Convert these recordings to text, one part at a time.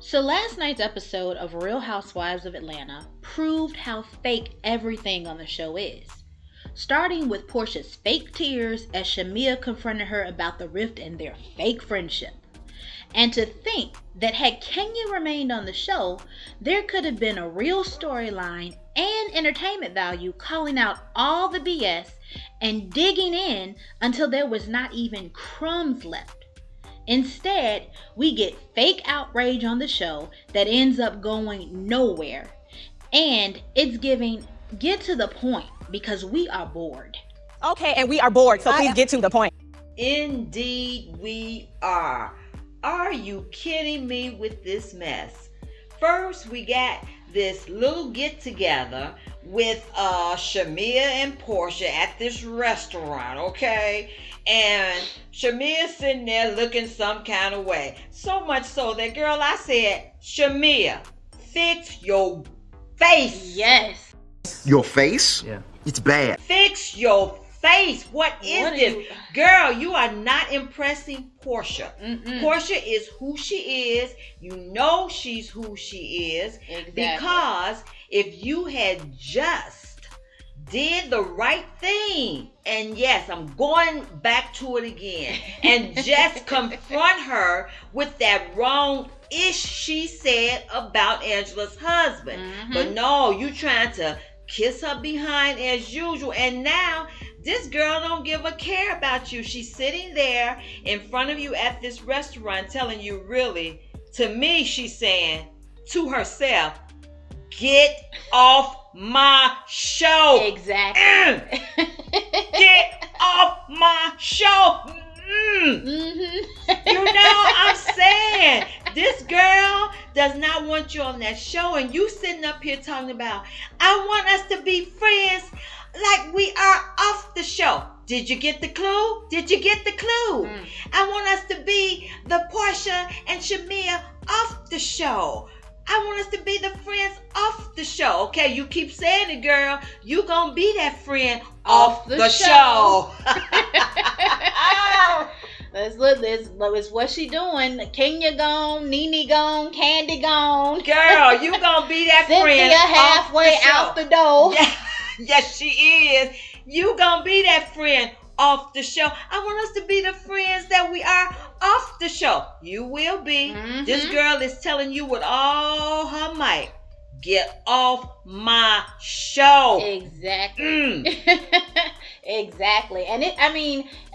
So last night's episode of Real Housewives of Atlanta proved how fake everything on the show is. Starting with Porsha's fake tears as Shamea confronted her about the rift in their fake friendship. And to think that had Kenya remained on the show, there could have been a real storyline and entertainment value calling out all the BS and digging in until there was not even crumbs left. Instead, we get fake outrage on the show that ends up going nowhere. And it's giving, get to the point because we are bored. Okay, and we are bored, so please get to the point. Indeed, we are. Are you kidding me with this mess? First, we got this little get-together with Shamea and Porsha at this restaurant, okay? And Shamea sitting there looking some kind of way. So much so that, girl, I said, Shamea, fix your face. Yes. Your face? Yeah. It's bad. Fix your face. What is this? Girl, you are not impressing Porsha. Porsha is who she is. You know she's who she is. Exactly. Because if you had just did the right thing, and yes, I'm going back to it again, and just confront her with that wrong-ish she said about Angela's husband. But no, you trying to kiss her behind as usual, and now this girl don't give a care about you. She's sitting there in front of you at this restaurant telling you, really, to me, she's saying to herself, get off my show. Exactly. Get off my show. You know, I'm saying, this girl does not want you on that show, and you sitting up here talking about, I want us to be friends like we are off the show. Did you get the clue? Did you get the clue? I want us to be the Porsha and Shamea off the show. I want us to be the friends off the show. Okay, you keep saying it, girl. You gonna be that friend off the show. Let's look. This is what she doing. Kenya gone, Nene gone, Candy gone. Girl, you gonna be that friend Cynthia halfway off the show. out the door. Yeah. Yes, she is. You gonna be that friend off the show. I want us to be the friends that we are off the show. You will be. This girl is telling you with all her might, get off my show. Exactly. Exactly. And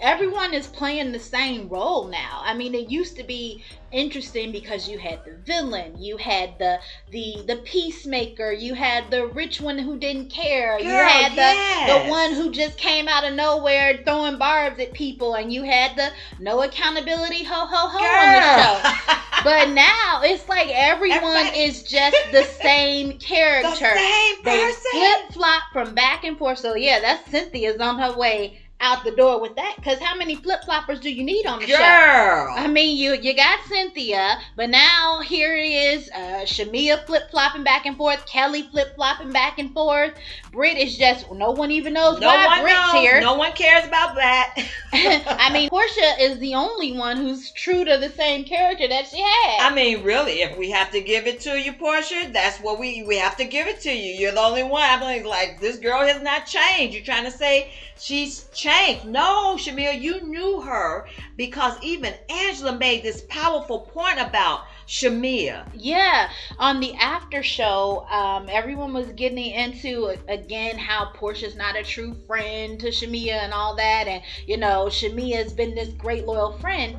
everyone is playing the same role now. I mean, it used to be interesting because you had the villain, you had the peacemaker, you had the rich one who didn't care, Girl, you had yes. the one who just came out of nowhere throwing barbs at people, and you had the no accountability ho ho ho on the show. But now it's like everyone is just the same character. The same They person. flip-flop from back and forth. So yeah, that's Cynthia's on her way out the door with that, because how many flip-floppers do you need on the show? Girl. I mean, you got Cynthia, but now here it is, Shamea flip-flopping back and forth, Kelly flip-flopping back and forth. Britt is just, no one even knows why Britt's here. No one cares about that. I mean, Porsha is the only one who's true to the same character that she had. I mean, really, if we have to give it to you, Porsha, that's what we have to give it to you. You're the only one. I'm like, this girl has not changed. You're trying to say she's changed. No, Shamea, you knew her because even Angela made this powerful point about Shamea. Yeah, on the after show, everyone was getting into again how Porsha's not a true friend to Shamea and all that, and you know, Shamea's been this great loyal friend.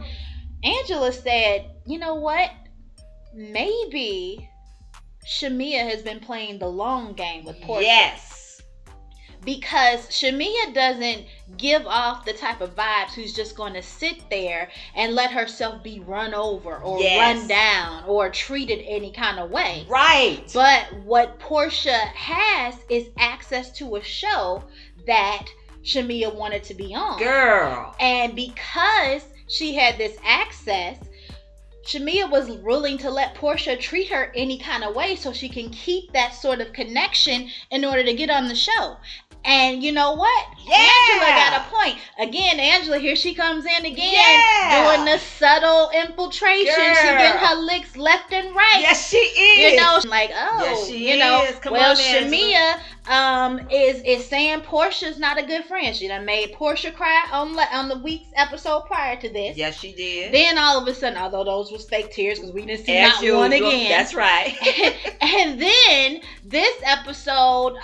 Angela said, you know what? Maybe Shamea has been playing the long game with Porsha. Yes. Because Shamea doesn't give off the type of vibes who's just going to sit there and let herself be run over or run down or treated any kind of way. Right. But what Porsha has is access to a show that Shamea wanted to be on. Girl. And because she had this access, Shamea was willing to let Porsha treat her any kind of way so she can keep that sort of connection in order to get on the show. And you know what? Yeah. Angela got a point. Again, Angela, here she comes in again, doing the subtle infiltration. Girl. She getting her licks left and right. Yes, she is. You know, like, oh, yes, she you know, is. Come well, on, Angela. Shamea is saying Porsha's not a good friend. She done made Porsha cry on the week's episode prior to this. Yes, she did. Then all of a sudden, although those was fake tears because we didn't see As not usual. one again. That's right. And then this episode,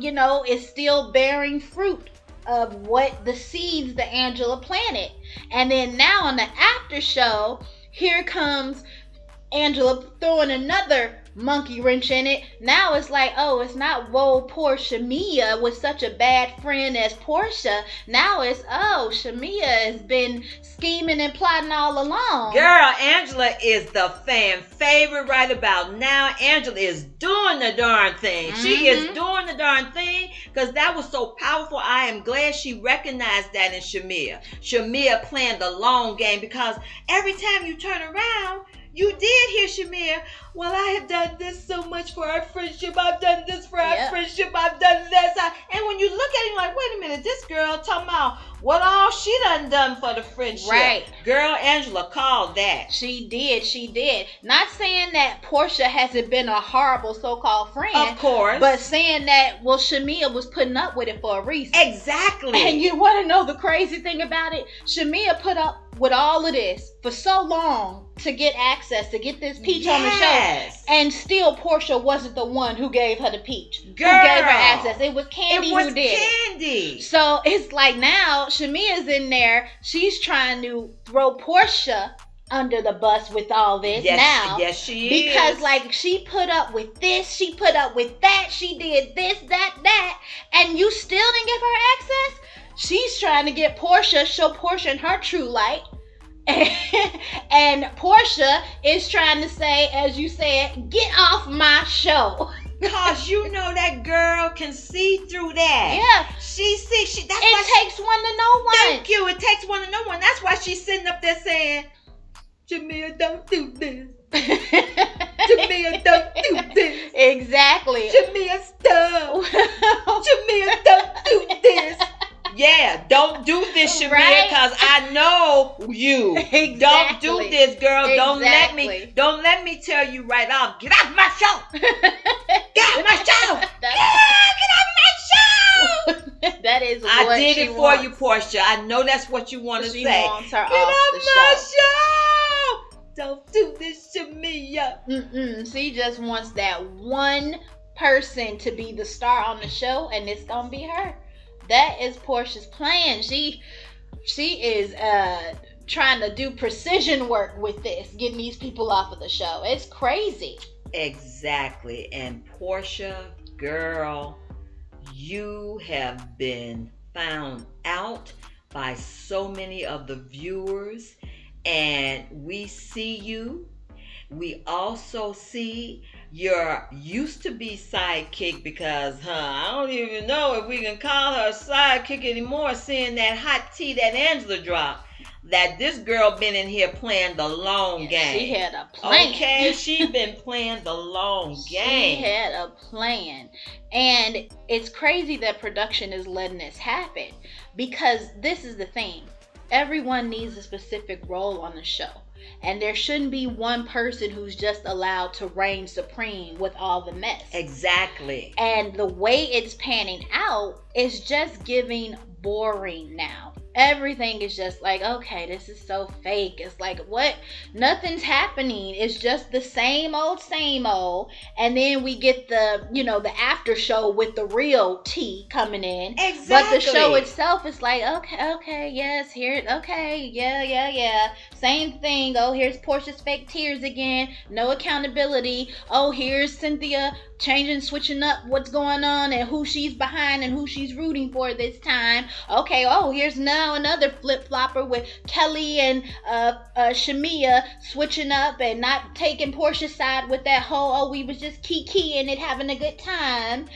you know, is still bearing fruit of what the seeds that Angela planted. And then now on the after show, here comes Angela throwing another monkey wrench in it. Now it's like, oh, it's not poor Shamea was such a bad friend as Porsha. Now it's, oh, Shamea has been scheming and plotting all along. Girl, Angela is the fan favorite right about now. Angela is doing the darn thing. Mm-hmm. She is doing the darn thing because that was so powerful. I am glad she recognized that in Shamea. Shamea playing the long game because every time you turn around, you did hear Shamea. Well, I have done this so much for our friendship. I've done this for our friendship. I've done this. And when you look at it, you're like, wait a minute, this girl talking about what all she done for the friendship. Right. Girl, Angela called that. She did. Not saying that Porsha hasn't been a horrible so-called friend. Of course. But saying that, well, Shamea was putting up with it for a reason. Exactly. And you want to know the crazy thing about it? Shamea put up with all of this for so long to get access, to get this peach on the show. And still Porsha wasn't the one who gave her the peach. Girl. Who gave her access. It was Candy who did it. Candy. So it's like now Shamea's in there. She's trying to throw Porsha under the bus with all this now. Yes, she is. Because like she put up with this, she put up with that, she did this, that, and you still didn't give her access? She's trying to get Porsha, show Porsha in her true light. And Porsha is trying to say, as you said, get off my show. Cause you know that girl can see through that. Yeah. She sees. That's it why takes one to know one. Thank you. It takes one to know one. That's why she's sitting up there saying, Shamea, don't do this. Shamea, don't do this. Exactly. Shamea, stop. Shamea, don't do this. Yeah, don't do this, Shamea, because I know you. Exactly. Don't do this, girl. Exactly. Don't let me tell you right off. Get off my show. Get off my show. Get off my show. That is what I did she it for wants. you, Porsha. I know that's what you want to say. She wants her Get off the my show. show. Don't do this, Shamea. She just wants that one person to be the star on the show, and it's gonna be her. That is Porsha's plan. She is trying to do precision work with this, getting these people off of the show. It's crazy. Exactly. And Porsha, girl, you have been found out by so many of the viewers, and we see you. We also see your used to be sidekick, because I don't even know if we can call her sidekick anymore, seeing that hot tea that Angela dropped, that this girl been in here playing the long game. She had a plan. Okay, she been playing the long game. She had a plan. And it's crazy that production is letting this happen, because this is the thing. Everyone needs a specific role on the show. And there shouldn't be one person who's just allowed to reign supreme with all the mess. Exactly. And the way it's panning out is just giving boring now. Everything is just like, okay, this is so fake. It's like, what? Nothing's happening. It's just the same old. And then we get the after show with the real tea coming in. Exactly. But the show itself is like, okay, yes, here, okay, yeah. Same thing. Oh, here's Porsha's fake tears again. No accountability. Oh, here's Cynthia switching up what's going on and who she's behind and who she's rooting for this time. Okay, oh, here's now another flip-flopper with Kelly and Shamea switching up and not taking Porsha's side with that whole, oh, we was just kikiing it, having a good time.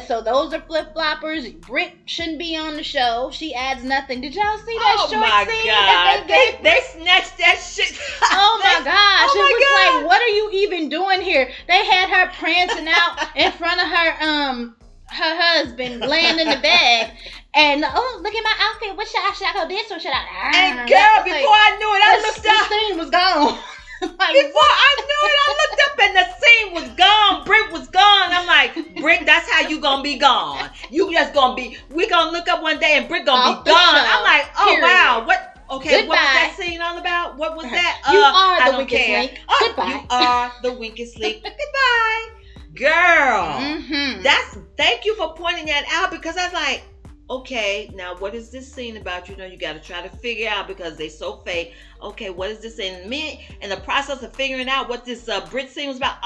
So those are flip-floppers. Britt shouldn't be on the show. She adds nothing. Did y'all see that short scene? Oh my God. They snatched that shit. Oh my gosh. It was like, what are you even doing here? They had her prancing out in front of her husband laying in the bed and oh, look at my outfit. What should I go this or should I? And girl, before I knew it, I looked up. The scene was gone. Like, before I knew it, I looked up and the scene was gone. Brick was gone. I'm like, Brick, that's how you gonna be gone. You just gonna be. We gonna look up one day and Brick gonna be gone. I'm like, oh period. wow, what? Okay, Goodbye. what was that scene all about? What was that? You are I the don't weakest care. link. Oh, Goodbye. You are the weakest link. Goodbye, girl. Mm-hmm. Thank you for pointing that out because I was like, okay, now what is this scene about? You know, you got to try to figure out because they so fake. Okay, what is this scene? Me in the process of figuring out what this Brit scene was about.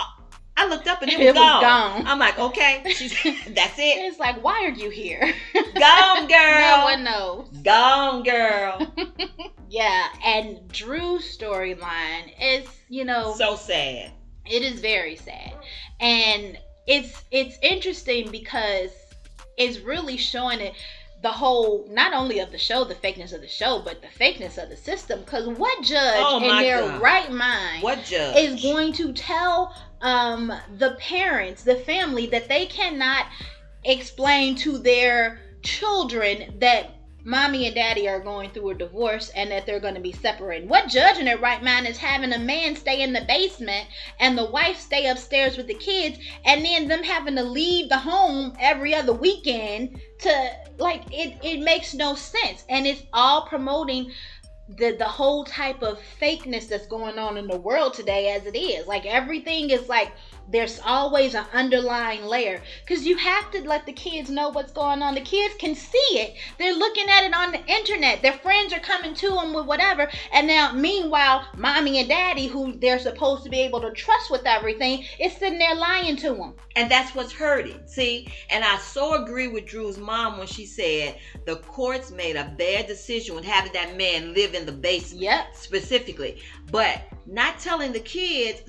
I looked up and it was gone. I'm like, okay, that's it. It's like, why are you here? Gone, girl. No one knows. Gone, girl. Yeah, and Drew's storyline is, so sad. It is very sad. And it's interesting because it's really showing it the whole, not only of the show, the fakeness of the show, but the fakeness of the system. Because what judge in their right mind is going to tell the parents, the family, that they cannot explain to their children that mommy and daddy are going through a divorce and that they're going to be separated? What judge in their right mind is having a man stay in the basement and the wife stay upstairs with the kids and then them having to leave the home every other weekend to, like, it makes no sense. And it's all promoting the whole type of fakeness that's going on in the world today as it is. Like, everything is like, there's always an underlying layer because you have to let the kids know what's going on. The kids can see it. They're looking at it on the internet. Their friends are coming to them with whatever. And now, meanwhile, mommy and daddy, who they're supposed to be able to trust with everything, is sitting there lying to them. And that's what's hurting. See, and I so agree with Drew's mom when she said the courts made a bad decision with having that man live in the basement specifically. But not telling the kids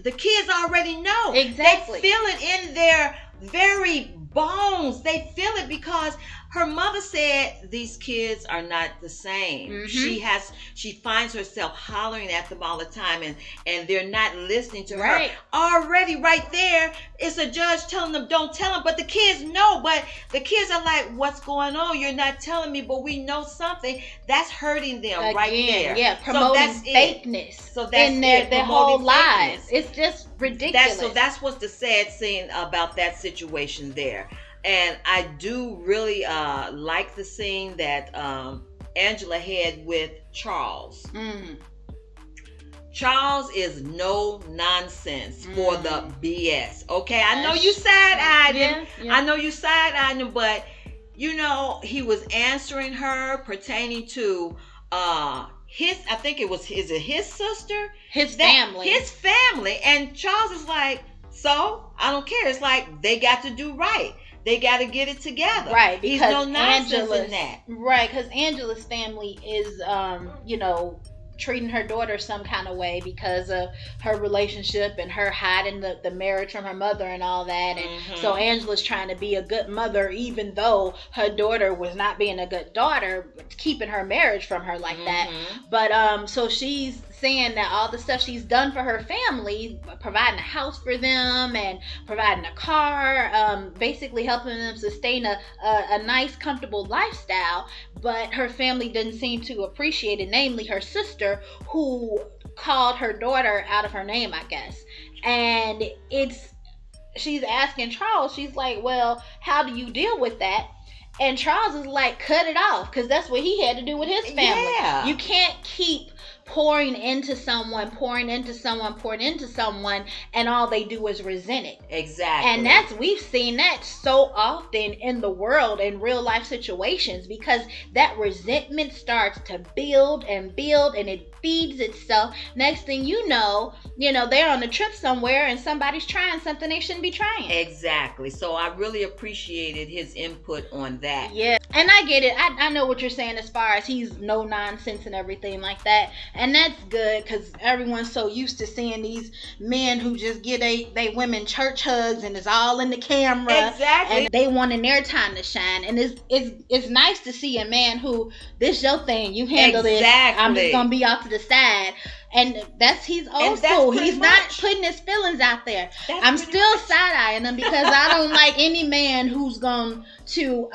already know. Exactly. They feel it in their very bones. They feel it because her mother said these kids are not the same. Mm-hmm. She finds herself hollering at them all the time and they're not listening to her. Already right there is a judge telling them don't tell them, but the kids know. But the kids are like, what's going on? You're not telling me, but we know something. That's hurting them right there. Yeah, promoting fakeness. So that's in their whole lives. It's just ridiculous. That's what's the sad scene about that situation there. And I do really like the scene that Angela had with Charles. Mm. Charles is no nonsense for the BS. Okay, I know you side-eyed him. Yeah. I know you side-eyed him, but he was answering her pertaining to his sister? His family. His family. And Charles is like, so I don't care. It's like they got to do right. They got to get it together. Right. He's no nonsense in that. Right. Because Angela's family is, treating her daughter some kind of way because of her relationship and her hiding the marriage from her mother and all that. And so Angela's trying to be a good mother, even though her daughter was not being a good daughter, keeping her marriage from her like that. But so she's saying that all the stuff she's done for her family, providing a house for them and providing a car, basically helping them sustain a nice, comfortable lifestyle, but her family didn't seem to appreciate it, namely her sister, who called her daughter out of her name, I guess. And she's asking Charles, she's like, well, how do you deal with that? And Charles is like, cut it off, because that's what he had to do with his family. Yeah. You can't keep pouring into someone, and all they do is resent it. Exactly. And we've seen that so often in the world, in real life situations, because that resentment starts to build and it feeds itself. Next thing you know, they're on a trip somewhere and somebody's trying something they shouldn't be trying. Exactly. So I really appreciated his input on that. Yeah. And I get it. I know what you're saying as far as he's no nonsense and everything like that. And that's good because everyone's so used to seeing these men who just get they women church hugs and it's all in the camera. Exactly. And they wanting their time to shine. And it's nice to see a man who, this your thing, you handle this. I'm just gonna be off to the side. And he's old And that's school. pretty He's not much- putting his feelings out there. That's I'm pretty still much- side-eyeing him because I don't like any man who's going to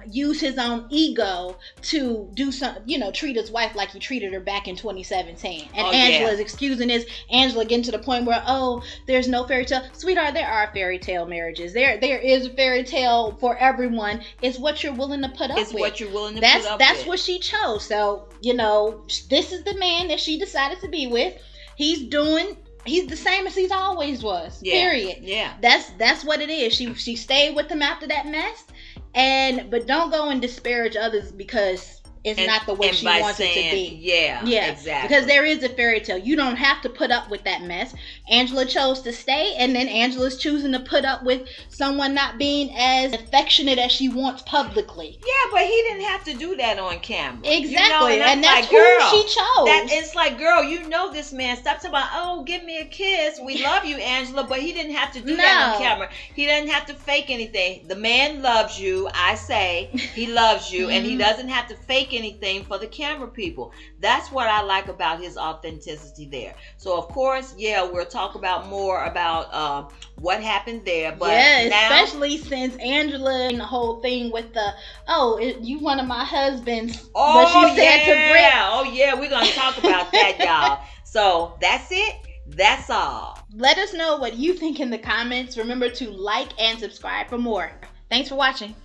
use his own ego to do something, treat his wife like he treated her back in 2017. And Angela's excusing this. Angela getting to the point where, there's no fairy tale. Sweetheart, there are fairy tale marriages. There is a fairy tale for everyone. It's what you're willing to put up with. It's what you're willing to put up with. That's what she chose. So, this is the man that she decided to be with. He's the same as he's always was. Yeah. Period. Yeah. That's what it is. She stayed with him after that mess. But don't go and disparage others because it's not the way she wants it to be. Yeah, exactly. Because there is a fairy tale. You don't have to put up with that mess. Angela chose to stay, and then Angela's choosing to put up with someone not being as affectionate as she wants publicly. Yeah, but he didn't have to do that on camera. Exactly. And that's who she chose. It's like, girl, this man. Stop talking about, give me a kiss. We love you, Angela. But he didn't have to do that on camera. He doesn't have to fake anything. The man loves you. I say he loves you, and he doesn't have to fake anything for the camera people. That's what I like about his authenticity there. So of course, we'll talk about more about what happened there. But especially since Angela and the whole thing with the you one of my husbands. But she said to Britt. Oh yeah, we're gonna talk about that, y'all. So that's it. That's all. Let us know what you think in the comments. Remember to like and subscribe for more. Thanks for watching.